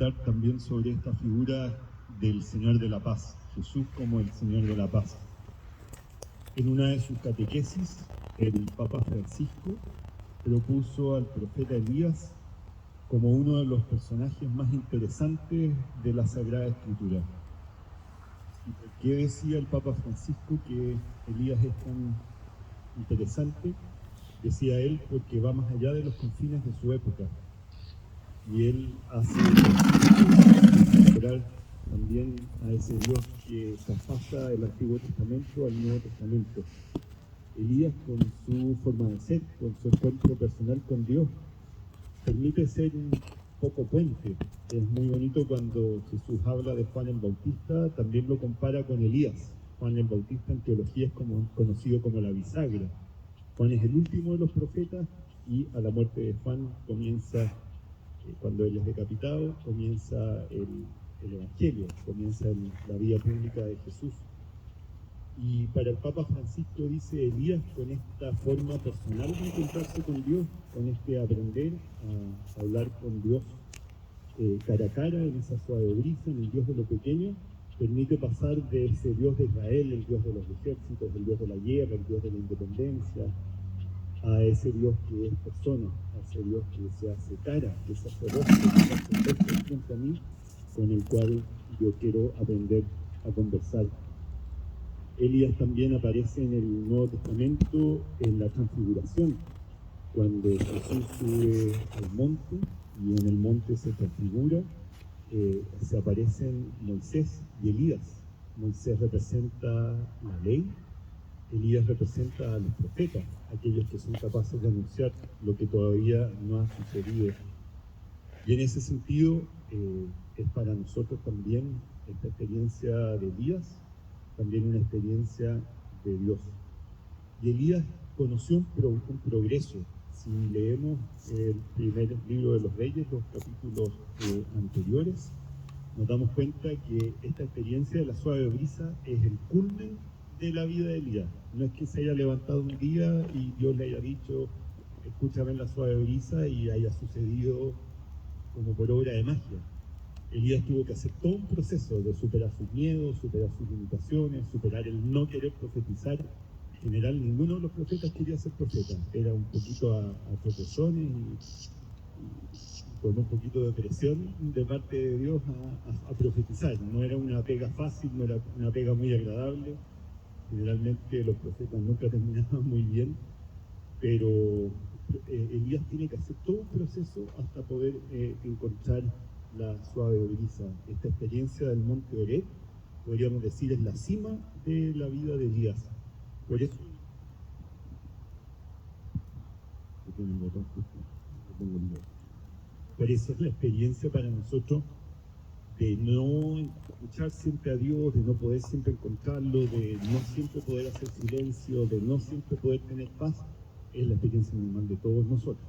meditar también sobre esta figura del Señor de la Paz, Jesús como el Señor de la Paz. En una de sus catequesis, el Papa Francisco propuso al profeta Elías como uno de los personajes más interesantes de la Sagrada Escritura. ¿Y por qué decía el Papa Francisco que Elías es tan interesante? Decía él porque va más allá de los confines de su época. Y él hace recuperar también a ese Dios que traspasa el Antiguo Testamento al Nuevo Testamento. Elías, con su forma de ser, con su encuentro personal con Dios, permite ser un poco puente. Es muy bonito cuando Jesús habla de Juan el Bautista, también lo compara con Elías. Juan el Bautista en teología es conocido como la bisagra. Juan es el último de los profetas y a la muerte de Juan comienza, cuando él es decapitado, comienza el Evangelio, comienza la vida pública de Jesús. Y para el Papa Francisco, dice Elías, con esta forma personal de encontrarse con Dios, con este aprender a hablar con Dios cara a cara, en esa suave brisa, en el Dios de lo pequeño, permite pasar de ese Dios de Israel, el Dios de los ejércitos, el Dios de la guerra, el Dios de la independencia, a ese Dios que es persona, a ese Dios que se hace cara, que se hace rostro, que se hace rostro frente a mí, con el cual yo quiero aprender a conversar. Elías también aparece en el Nuevo Testamento en la Transfiguración, cuando Jesús sube al monte y en el monte se transfigura, se aparecen Moisés y Elías. Moisés representa la ley, Elías representa a los profetas, aquellos que son capaces de anunciar lo que todavía no ha sucedido. Y en ese sentido, es para nosotros también esta experiencia de Elías, también una experiencia de Dios. Y Elías conoció un progreso. Si leemos el primer libro de los Reyes, los capítulos anteriores, nos damos cuenta que esta experiencia de la suave brisa es el culmen de la vida de Elías. No es que se haya levantado un día y Dios le haya dicho, escúchame en la suave brisa, y haya sucedido como por obra de magia. Elías tuvo que hacer todo un proceso de superar sus miedos, superar sus limitaciones, superar el no querer profetizar. En general, ninguno de los profetas quería ser profeta. Era un poquito a tropezones y con un poquito de presión de parte de Dios a profetizar. No era una pega fácil, no era una pega muy agradable. Generalmente los profetas nunca terminaban muy bien, pero Elías tiene que hacer todo un proceso hasta poder encontrar la suave brisa. Esta experiencia del monte Oreb, podríamos decir, es la cima de la vida de Elías. Por eso, por eso es la experiencia para nosotros de no escuchar siempre a Dios, de no poder siempre encontrarlo, de no siempre poder hacer silencio, de no siempre poder tener paz. Es la experiencia normal de todos nosotros.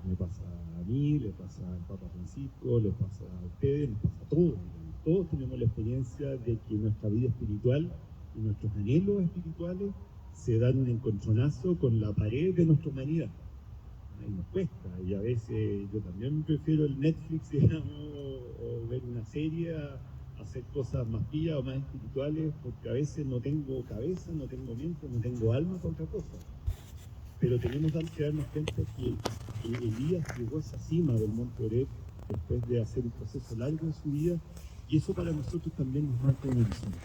Me pasa a mí, le pasa al Papa Francisco, le pasa a ustedes, nos pasa a todos. Todos tenemos la experiencia de que nuestra vida espiritual y nuestros anhelos espirituales se dan un encontronazo con la pared de nuestra humanidad. Y nos cuesta, y a veces yo también prefiero el Netflix, digamos, o ver una serie a hacer cosas más pías o más espirituales, porque a veces no tengo cabeza, no tengo mente, no tengo alma para otra cosa. Pero tenemos que darnos cuenta que Elías llegó a esa cima del monte Oreb después de hacer un proceso largo en su vida, y eso para nosotros también nos marca un horizonte.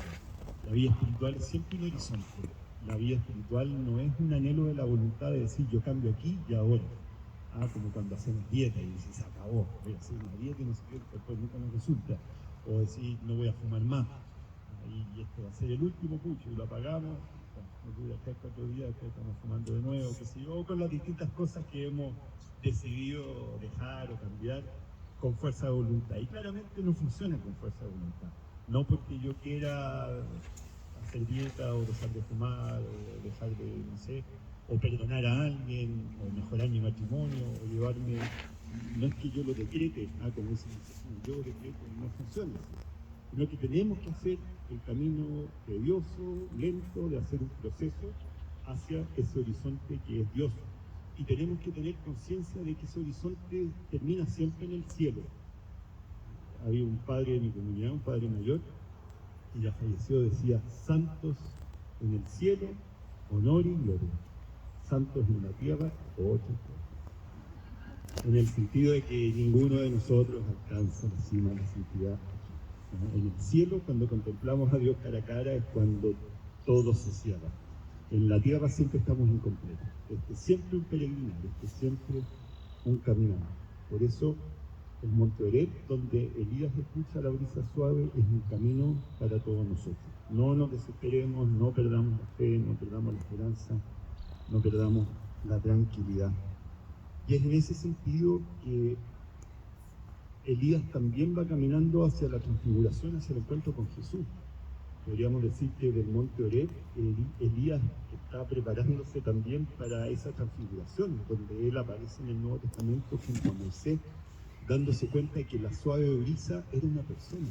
La vida espiritual es siempre un horizonte. La vida espiritual no es un anhelo de la voluntad de decir yo cambio aquí y ahora. Como cuando hacemos dieta y dices se acabó, voy a hacer una dieta y no sé qué, después nunca nos resulta. O decir no voy a fumar más. Y este va a ser el último pucho y lo apagamos. No dura 3-4 días, después estamos fumando de nuevo, que si yo, con las distintas cosas que hemos decidido dejar o cambiar con fuerza de voluntad. Y claramente no funciona con fuerza de voluntad. No porque yo quiera hacer dieta o dejar de fumar o dejar de, no sé, o perdonar a alguien o mejorar mi matrimonio o llevarme, no es que yo lo decrete, como dicen, yo lo decreto, no funciona así, sino que tenemos que hacer el camino tedioso, lento, de hacer un proceso hacia ese horizonte que es Dios. Y tenemos que tener conciencia de que ese horizonte termina siempre en el cielo. había un padre de mi comunidad, un padre mayor, y ya falleció, decía: santos en el cielo, honor y gloria; santos en la tierra, ocho. En el sentido de que ninguno de nosotros alcanza la cima de la santidad, ¿no? En el cielo, cuando contemplamos a Dios cara a cara, es cuando todo se cierra. En la tierra siempre estamos incompletos. Este es siempre un peregrinar, este es siempre un caminar. Por eso el Monte Oreb, donde Elías escucha la brisa suave, es un camino para todos nosotros. No nos desesperemos, no perdamos la fe, no perdamos la esperanza, no perdamos la tranquilidad. Y es en ese sentido que Elías también va caminando hacia la transfiguración, hacia el encuentro con Jesús. Podríamos decir que del Monte Oreb, Elías está preparándose también para esa transfiguración, donde él aparece en el Nuevo Testamento junto a Moisés, dándose cuenta de que la suave brisa era una persona.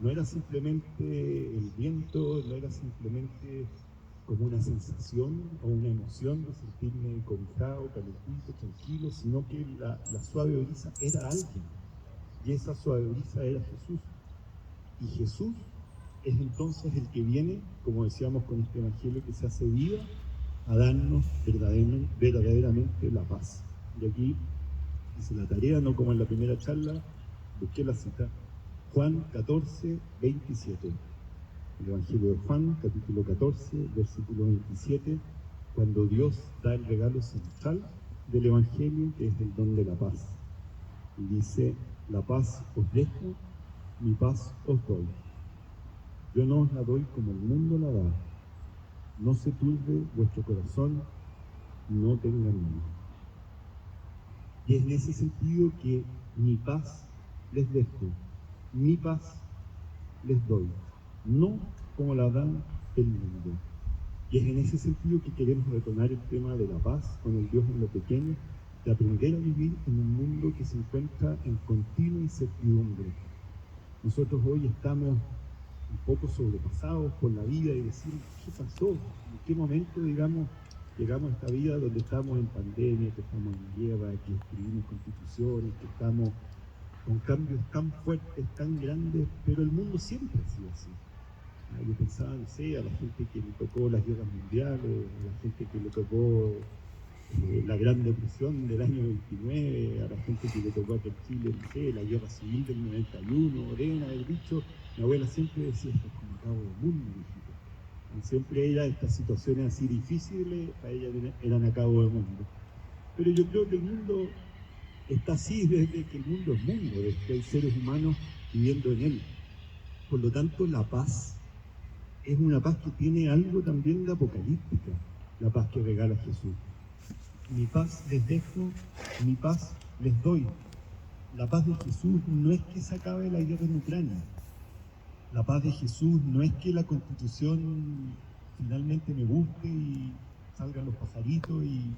No era simplemente el viento, no era simplemente como una sensación o una emoción de sentirme cobijado, calentito, tranquilo, sino que la suave brisa era alguien. Y esa suave brisa era Jesús. Y Jesús es entonces el que viene, como decíamos con este evangelio, que se hace vida a darnos verdaderamente la paz. Y aquí hice la tarea, no como en la primera charla, busqué la cita, Juan 14, 27. El Evangelio de Juan, capítulo 14, versículo 27, cuando Dios da el regalo central del Evangelio, que es el don de la paz. Y dice: la paz os dejo, mi paz os doy. Yo no os la doy como el mundo la da. No se turbe vuestro corazón, no tengan miedo. Y es en ese sentido que mi paz les dejo, mi paz les doy, no como la dan el mundo. Y es en ese sentido que queremos retornar el tema de la paz con el Dios en lo pequeño, de aprender a vivir en un mundo que se encuentra en continua incertidumbre. Nosotros hoy estamos un poco sobrepasados por la vida y decir: ¿qué pasó? ¿En qué momento, digamos, llegamos a esta vida donde estamos en pandemia, que estamos en guerra, que escribimos constituciones, que estamos con cambios tan fuertes, tan grandes, pero el mundo siempre ha sido así? Yo pensaba, no sé, a la gente que le tocó las guerras mundiales, a la gente que le tocó la Gran Depresión del año 29, a la gente que le tocó aquí en Chile, no sé, la guerra civil del 91, deben haber dicho, mi abuela siempre decía: esto es como acabo del mundo, hijito. Y siempre era estas situaciones así difíciles, para ella eran acabo del mundo. Pero yo creo que el mundo está así desde que el mundo es mundo, desde que hay seres humanos viviendo en él. Por lo tanto, la paz es una paz que tiene algo también de apocalíptica, la paz que regala Jesús. Mi paz les dejo, mi paz les doy. La paz de Jesús no es que se acabe la guerra en Ucrania. La paz de Jesús no es que la Constitución finalmente me guste y salgan los pajaritos y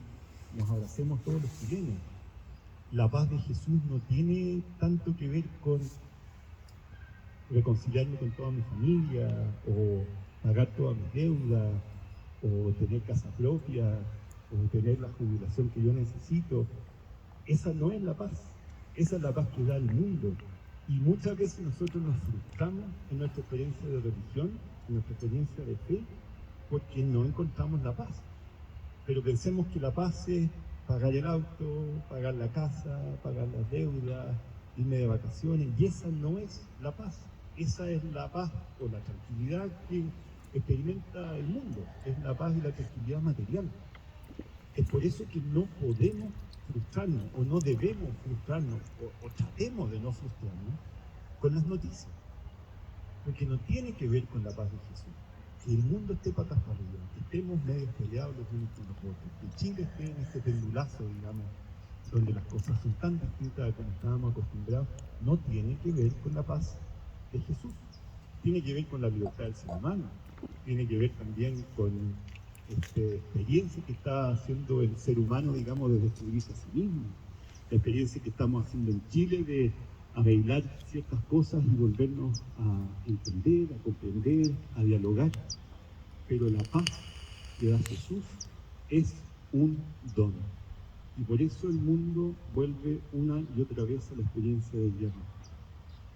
nos abracemos todos los chilenos. La paz de Jesús no tiene tanto que ver con reconciliarme con toda mi familia, o pagar todas mis deudas, o tener casa propia, o tener la jubilación que yo necesito. Esa no es la paz. Esa es la paz que da el mundo. Y muchas veces nosotros nos frustramos en nuestra experiencia de religión, en nuestra experiencia de fe, porque no encontramos la paz. Pero pensemos que la paz es pagar el auto, pagar la casa, pagar las deudas, irme de vacaciones, y esa no es la paz. Esa es la paz o la tranquilidad que experimenta el mundo, es la paz y la tranquilidad material. Es por eso que no podemos frustrarnos, o no debemos frustrarnos, o tratemos de no frustrarnos con las noticias, porque no tiene que ver con la paz de Jesús. Que el mundo esté patas para arriba, que estemos medio peleados los unos con los otros, que Chile esté en este pendulazo, digamos, donde las cosas son tan distintas a como estábamos acostumbrados, no tiene que ver con la paz de Jesús. Tiene que ver con la libertad del ser humano, tiene que ver también con experiencia que está haciendo el ser humano, digamos, de descubrirse a sí mismo, la experiencia que estamos haciendo en Chile de arreglar ciertas cosas y volvernos a entender, a comprender, a dialogar. Pero la paz que da Jesús es un don. Y por eso el mundo vuelve una y otra vez a la experiencia de guerra.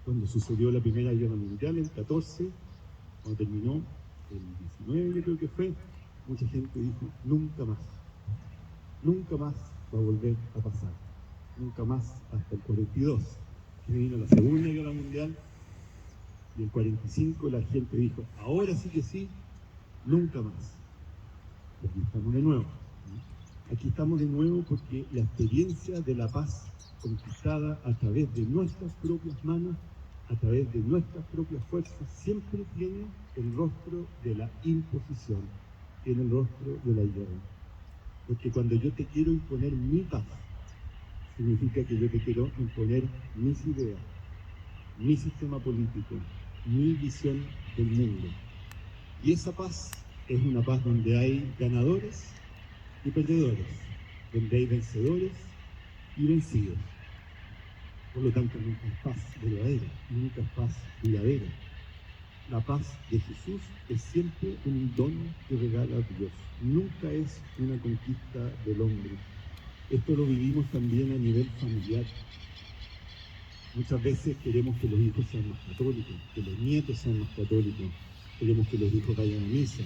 cuando sucedió la Primera Guerra Mundial, el 14, cuando terminó, el 19 yo creo que fue, mucha gente dijo, nunca más va a volver a pasar, nunca más hasta el 42, que vino la Segunda Guerra Mundial, y el 45 la gente dijo, ahora sí que sí, nunca más. Y aquí estamos de nuevo. Aquí estamos de nuevo porque la experiencia de la paz conquistada a través de nuestras propias manos, a través de nuestras propias fuerzas, siempre tiene el rostro de la imposición, tiene el rostro de la guerra. Porque cuando yo te quiero imponer mi paz, significa que yo te quiero imponer mis ideas, mi sistema político, mi visión del mundo. Y esa paz es una paz donde hay ganadores y perdedores, donde hay vencedores y vencidos. Por lo tanto, nunca es paz verdadera, nunca es paz duradera. La paz de Jesús es siempre un don que regala Dios, nunca es una conquista del hombre. Esto lo vivimos también a nivel familiar. Muchas veces queremos que los hijos sean más católicos, que los nietos sean más católicos, queremos que los hijos vayan a misa,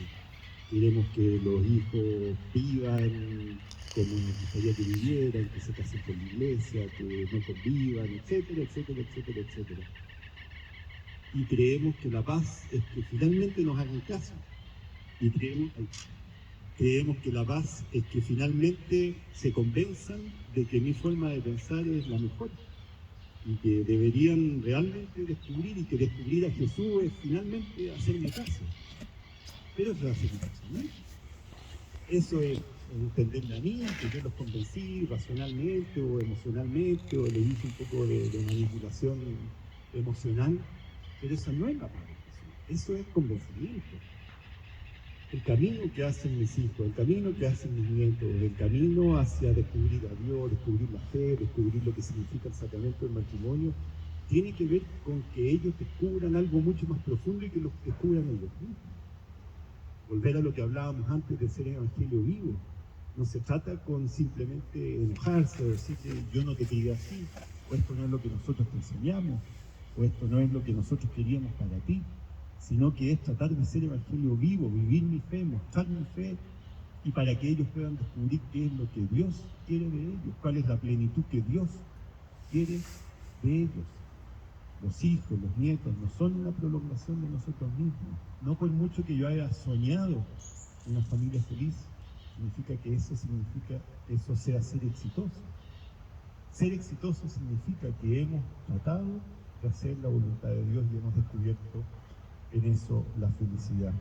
queremos que los hijos vivan como nos gustaría que vivieran, que se casen con la iglesia, que no convivan, etcétera, etcétera, etcétera, etcétera. Y creemos que la paz es que finalmente nos hagan caso. Y creemos que la paz es que finalmente se convenzan de que mi forma de pensar es la mejor. Y que deberían realmente descubrir, y que descubrir a Jesús es finalmente hacerme caso. Pero eso es hacerme caso, ¿no? Eso es entenderme a mí, que yo los convencí racionalmente o emocionalmente, o les hice un poco de manipulación emocional, pero eso no es la paz de Jesús, eso es convencimiento. El camino que hacen mis hijos, el camino que hacen mis nietos, el camino hacia descubrir a Dios, descubrir la fe, descubrir lo que significa el sacramento del matrimonio, tiene que ver con que ellos descubran algo mucho más profundo y que lo descubran ellos mismos. Volver a lo que hablábamos antes de ser evangelio vivo. No se trata con simplemente enojarse o decir que yo no te quería así, o esto no es lo que nosotros te enseñamos, o esto no es lo que nosotros queríamos para ti, sino que es tratar de ser evangelio vivo, vivir mi fe, mostrar mi fe, y para que ellos puedan descubrir qué es lo que Dios quiere de ellos, cuál es la plenitud que Dios quiere de ellos. Los hijos, los nietos, no son una prolongación de nosotros mismos. No por mucho que yo haya soñado una familia feliz, significa que eso sea ser exitoso. Ser exitoso significa que hemos tratado de hacer la voluntad de Dios y hemos descubierto en eso la felicidad.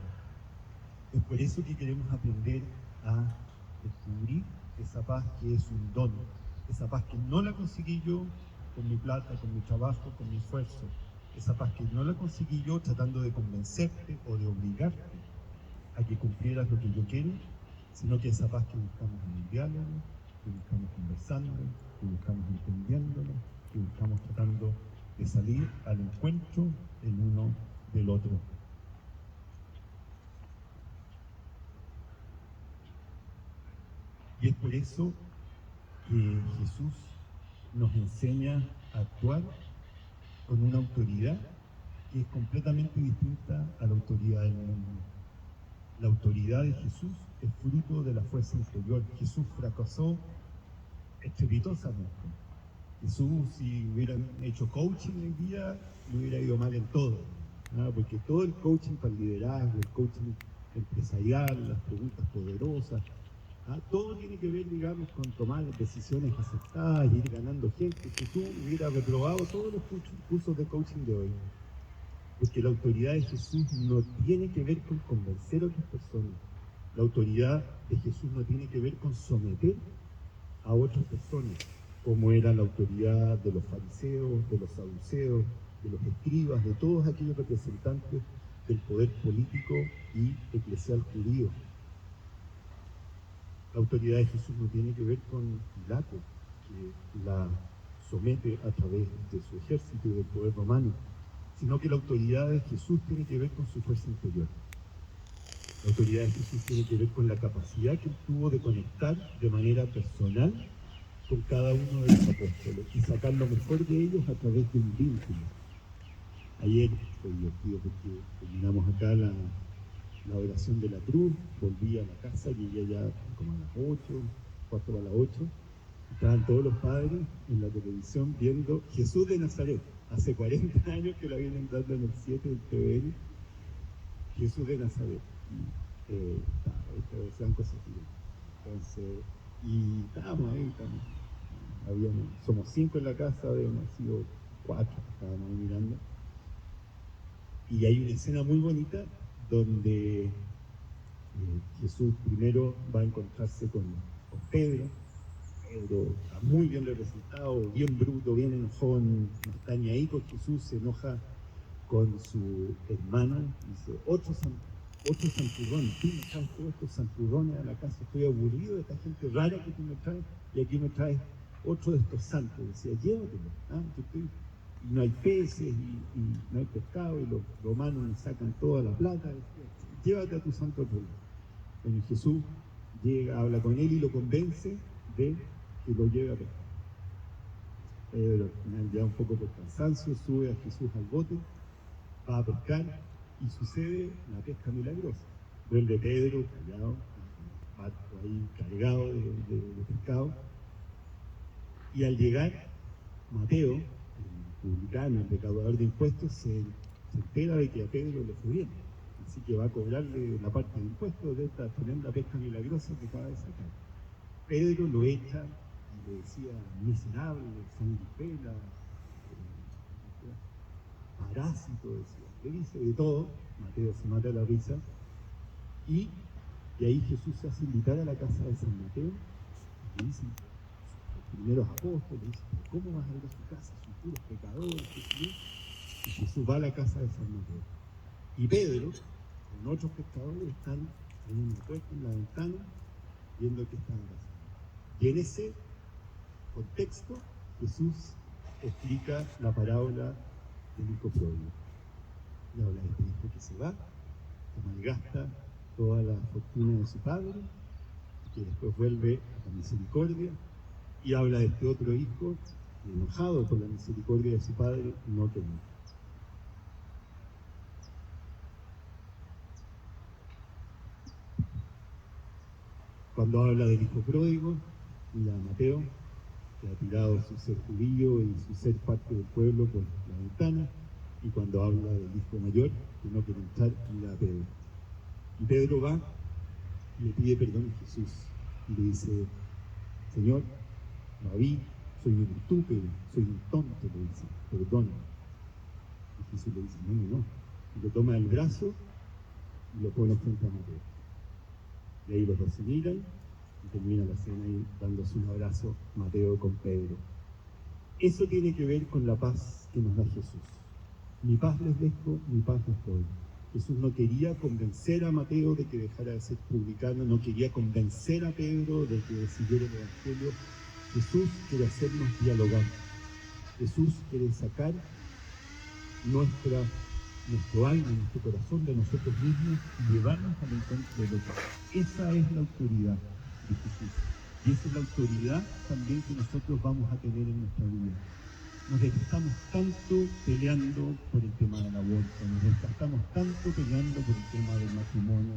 Es por eso que queremos aprender a descubrir esa paz que es un don, esa paz que no la conseguí yo con mi plata, con mi trabajo, con mi esfuerzo, esa paz que no la conseguí yo tratando de convencerte o de obligarte a que cumplieras lo que yo quiero, sino que esa paz que buscamos en el diálogo, que buscamos conversando, que buscamos entendiéndolo, que buscamos tratando de salir al encuentro el uno del otro. Y es por eso que Jesús nos enseña a actuar con una autoridad que es completamente distinta a la autoridad del mundo. La autoridad de Jesús es fruto de la fuerza interior. Jesús fracasó estrepitosamente. Jesús, si hubieran hecho coaching hoy día, le hubiera ido mal en todo, ¿no? Porque todo el coaching para el liderazgo, el coaching empresarial, las preguntas poderosas, todo tiene que ver, digamos, con tomar decisiones aceptadas y ir ganando gente. Jesús hubiera reprobado todos los cursos de coaching de hoy. Porque la autoridad de Jesús no tiene que ver con convencer a otras personas. La autoridad de Jesús no tiene que ver con someter a otras personas, como era la autoridad de los fariseos, de los saduceos, de los escribas, de todos aquellos representantes del poder político y eclesial judío. La autoridad de Jesús no tiene que ver con Pilato, que la somete a través de su ejército y del poder romano, sino que la autoridad de Jesús tiene que ver con su fuerza interior. La autoridad de Jesús tiene que ver con la capacidad que él tuvo de conectar de manera personal con cada uno de los apóstoles y sacar lo mejor de ellos a través de un vínculo. Ayer fue divertido porque terminamos acá la oración de la cruz, volví a la casa, llegué ya como a las 8, cuarto para las 8. Estaban todos los padres en la televisión viendo Jesús de Nazaret. Hace 40 años que la vienen dando en el 7 del TVN, Jesús de Nazaret. Se dan cosas así. Entonces, y estábamos ahí, somos 5 en la casa, habíamos sido 4, estábamos ahí mirando. Y hay una escena muy bonita donde Jesús primero va a encontrarse con Pedro. Pedro está muy bien representado, bien bruto, bien enojón, no está ni ahí con Jesús, se enoja con su hermano, dice, otro santurrón, tú me traes todos estos santurrones a la casa, estoy aburrido de esta gente rara que tú me traes, y aquí me traes otro de estos santos. Decía, llévatelo, y no hay peces, y no hay pescado, y los romanos nos sacan toda la plata, decía, llévate a tu santo pueblo. Bueno, Jesús llega, habla con él y lo convence de que lo lleve a pescar. Pedro al final, ya un poco por cansancio, sube a Jesús al bote, va a pescar y sucede la pesca milagrosa. Vuelve Pedro callado, barco ahí cargado de pescado, y al llegar Mateo, el publicano, el recaudador de impuestos, se entera de que a Pedro le fue bien, así que va a cobrarle la parte de impuestos de esta tremenda pesca milagrosa que acaba de sacar. Pedro lo echa y le decía miserable, sanguifera, parásito, decía. Le dice de todo, Mateo se mata a la risa, y ahí Jesús se hace invitar a la casa de San Mateo, y le dicen, los primeros apóstoles, le dicen, ¿cómo vas a ir a su casa? Son puros pecadores, y Jesús va a la casa de San Mateo. Y Pedro, con otros pescadores, están en una puerta, en la ventana, viendo qué están pasando. Y en ese contexto, Jesús explica la parábola del hijo pródigo. Y habla de este hijo que se va, que malgasta toda la fortuna de su padre, y que después vuelve a la misericordia, y habla de este otro hijo, enojado por la misericordia de su padre, no teme. Cuando habla del hijo pródigo, mira a Mateo, que ha tirado su ser judío y su ser parte del pueblo por la ventana, y cuando habla del hijo mayor, que no quiere entrar, mira a Pedro. Y Pedro va y le pide perdón a Jesús, y le dice, Señor, Rabí, soy un estúpido, soy un tonto, le dice, perdón. Y Jesús le dice, no, y lo toma del brazo y lo pone frente a Mateo. Y ahí los dos se miran y termina la cena ahí dándose un abrazo Mateo con Pedro. Eso tiene que ver con la paz que nos da Jesús. Mi paz les dejo, mi paz les doy. Jesús no quería convencer a Mateo de que dejara de ser publicano, no quería convencer a Pedro de que siguiera el Evangelio. Jesús quiere hacernos dialogar. Jesús quiere sacar nuestro alma, nuestro corazón de nosotros mismos y llevarnos al encuentro del otro. Esa es la autoridad de Jesús. Y esa es la autoridad también que nosotros vamos a tener en nuestra vida. Nos desgastamos tanto peleando por el tema del aborto, nos desgastamos tanto peleando por el tema del matrimonio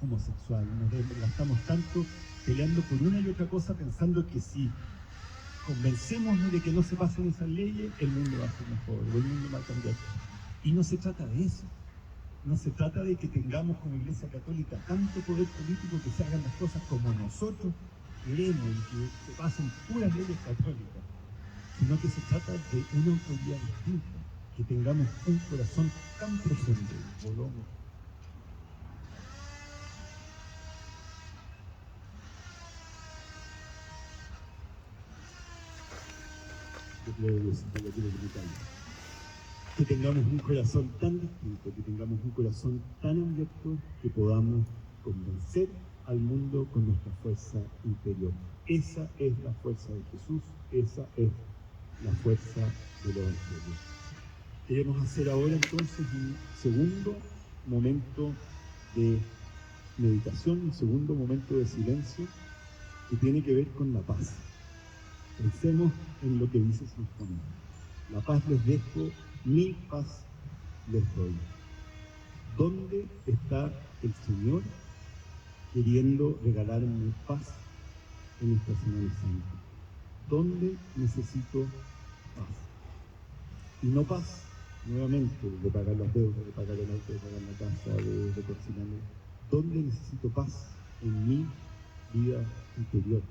homosexual, nos desgastamos tanto peleando por una y otra cosa pensando que si convencemos de que no se pasen esas leyes, el mundo va a ser mejor, o el mundo va a cambiar. Y no se trata de eso. No se trata de que tengamos como Iglesia Católica tanto poder político que se hagan las cosas como nosotros queremos y que se pasen puras leyes católicas, sino que se trata de una autoridad distinta, que tengamos un corazón tan profundo, volvamos. Que tengamos un corazón tan distinto, que tengamos un corazón tan abierto, que podamos convencer al mundo con nuestra fuerza interior. Esa es la fuerza de Jesús, esa es la fuerza del Evangelio. Queremos hacer ahora entonces un segundo momento de meditación, un segundo momento de silencio que tiene que ver con la paz. Pensemos en lo que dice San Juan. La paz les dejo, mi paz les doy. ¿Dónde está el Señor queriendo regalarme paz en esta Semana Santa? ¿Dónde necesito paz? Y no paz, nuevamente, de pagar las deudas, de pagar el auto, de pagar la casa, de cocinarme. ¿Dónde necesito paz? En mi vida interior,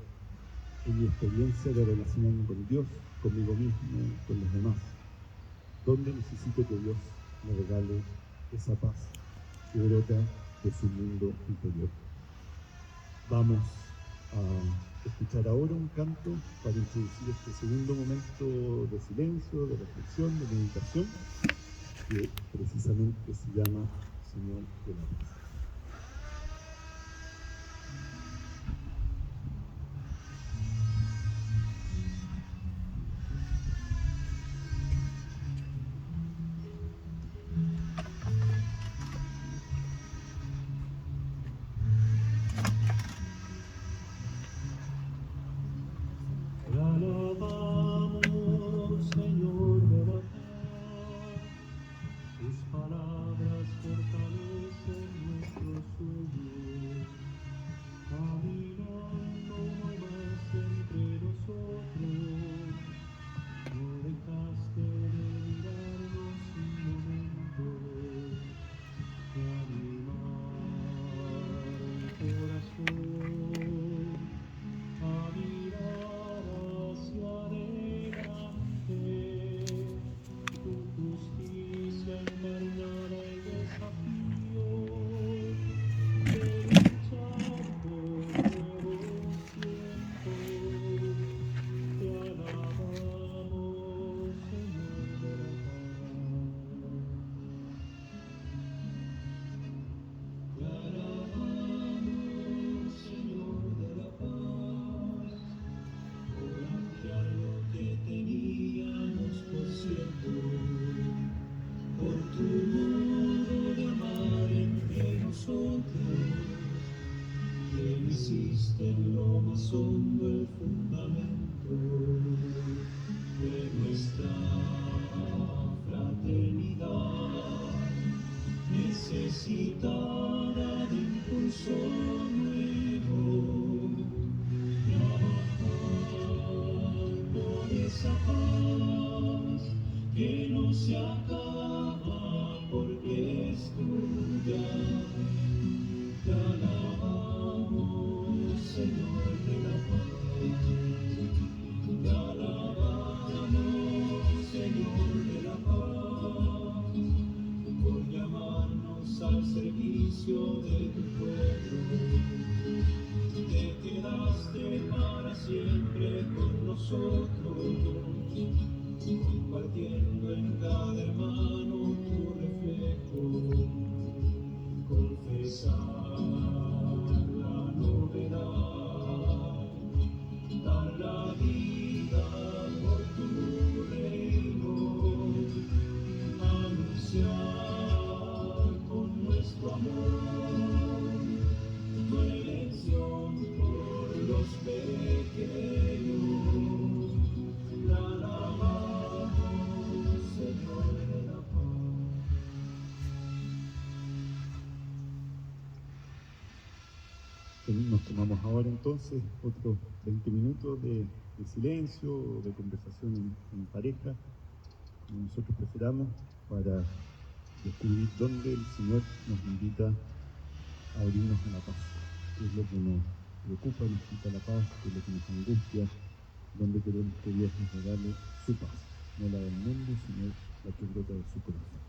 en mi experiencia de relacionarme con Dios, conmigo mismo, con los demás. ¿Dónde necesito que Dios me regale esa paz que brota de su mundo interior? Vamos a escuchar ahora un canto para introducir este segundo momento de silencio, de reflexión, de meditación, que precisamente se llama Señor de la Paz. Te alabamos, Señor de la paz. Tus palabras fortalecen nuestros sueños. Caminando uno más entre nosotros, no dejaste de mirarnos un momento, de animar el corazón a mirar hacia adelante. Tu justicia encarnada el desafío de luchar por nuevos tiempos. Te alabamos, Señor de la paz. Te alabamos, Señor de la paz, por ampliar lo que teníamos por cierto, por tu modo de amar entre nosotros, que hiciste en lo más hondo el fundamento de nuestra fraternidad, necesitada de impulso nuevo, trabajar por esa paz que no se acaba porque es tuya. Te alabamos, Señor de la paz. Te alabamos, Señor de la paz, por llamarnos al servicio de tu pueblo. Te quedaste para siempre con nosotros, compartiendo en cada hermano tu reflejo. Confesar la novedad, dar la vida por tu reino, anunciar con nuestro amor tu elección por los pequeños. La alabamos, Señor de la paz. Nos tomamos ahora entonces otros 20 minutos de silencio, de conversación en pareja, como nosotros preferamos, para descubrir dónde el Señor nos invita a abrirnos a la paz, qué es lo que nos preocupa, nos quita la paz, qué es lo que nos angustia, dónde queremos que Dios nos regale su paz, no la del mundo, sino la que brota de su corazón.